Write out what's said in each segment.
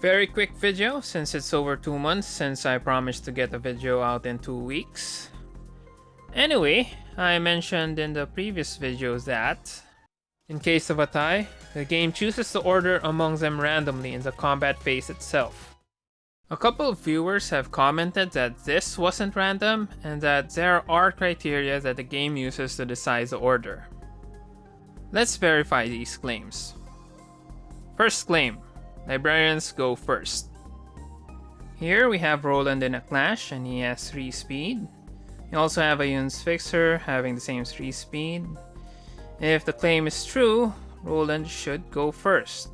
Very quick video since it's over 2 months since I promised to get a video out in 2 weeks. Anyway, I mentioned in the previous videos that in case of a tie, the game chooses to order among them randomly in the combat phase itself. A couple of viewers have commented that this wasn't random and that there are criteria that the game uses to decide the order. Let's verify these claims. First claim, librarians go first. Here we have Roland in a clash and he has 3 speed. You also have a Yun's Fixer having the same 3 speed. If the claim is true, Roland should go first.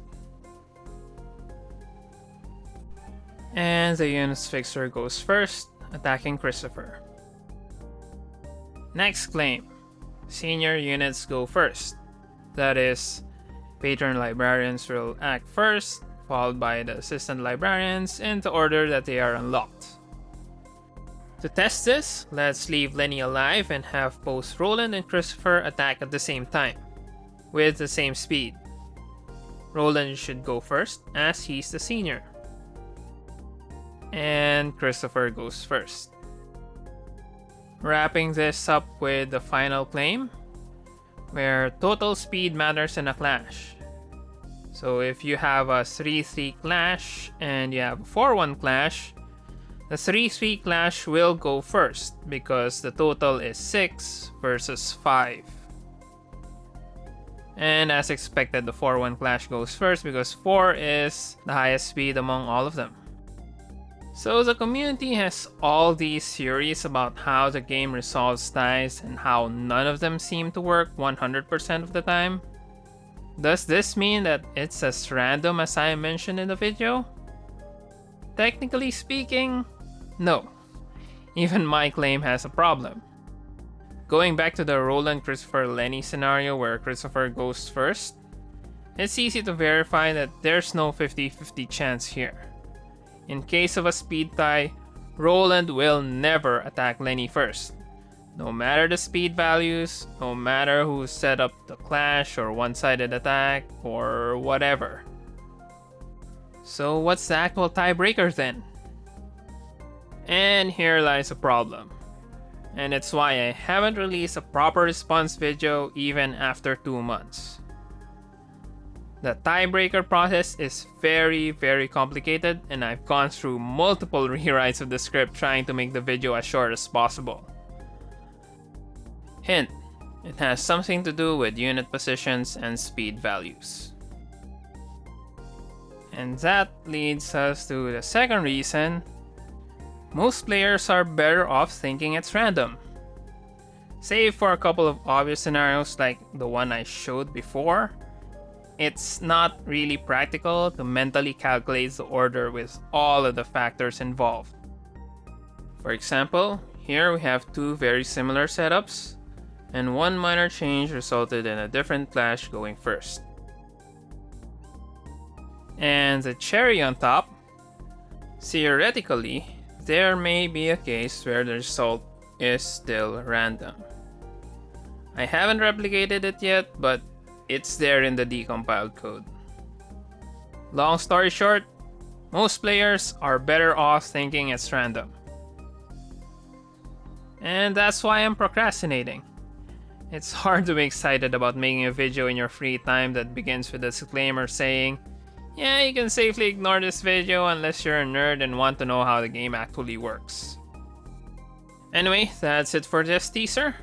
And the Yun's Fixer goes first, attacking Christopher. Next claim, senior units go first. That is, patron librarians will act first, followed by the assistant librarians in the order that they are unlocked. To test this, let's leave Lenny alive and have both Roland and Christopher attack at the same time, with the same speed. Roland should go first as he's the senior. And Christopher goes first. Wrapping this up with the final claim, where total speed matters in a clash. So if you have a 3-3 clash and you have a 4-1 clash, the 3-3 clash will go first because the total is 6 versus 5. And as expected, the 4-1 clash goes first because 4 is the highest speed among all of them. So the community has all these theories about how the game resolves ties and how none of them seem to work 100% of the time. Does this mean that it's as random as I mentioned in the video? Technically speaking, no. Even my claim has a problem. Going back to the Roland, Christopher, Lenny scenario where Christopher goes first, it's easy to verify that there's no 50-50 chance here. In case of a speed tie, Roland will never attack Lenny first. No matter the speed values, no matter who set up the clash or one-sided attack or whatever. So what's the actual tiebreaker then? And here lies a problem. And it's why I haven't released a proper response video even after 2 months. The tiebreaker process is very complicated and I've gone through multiple rewrites of the script trying to make the video as short as possible. Hint, it has something to do with unit positions and speed values. And that leads us to the second reason. Most players are better off thinking it's random. Save for a couple of obvious scenarios like the one I showed before, it's not really practical to mentally calculate the order with all of the factors involved. For example, here we have 2 very similar setups, and one minor change resulted in a different clash going first. And the cherry on top, theoretically, there may be a case where the result is still random. I haven't replicated it yet, but it's there in the decompiled code. Long story short, most players are better off thinking it's random. And that's why I'm procrastinating. It's hard to be excited about making a video in your free time that begins with a disclaimer saying, yeah, you can safely ignore this video unless you're a nerd and want to know how the game actually works. Anyway, that's it for this teaser.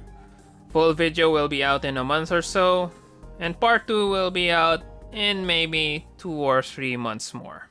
Full video will be out in a month or so, and part 2 will be out in maybe 2 or 3 months more.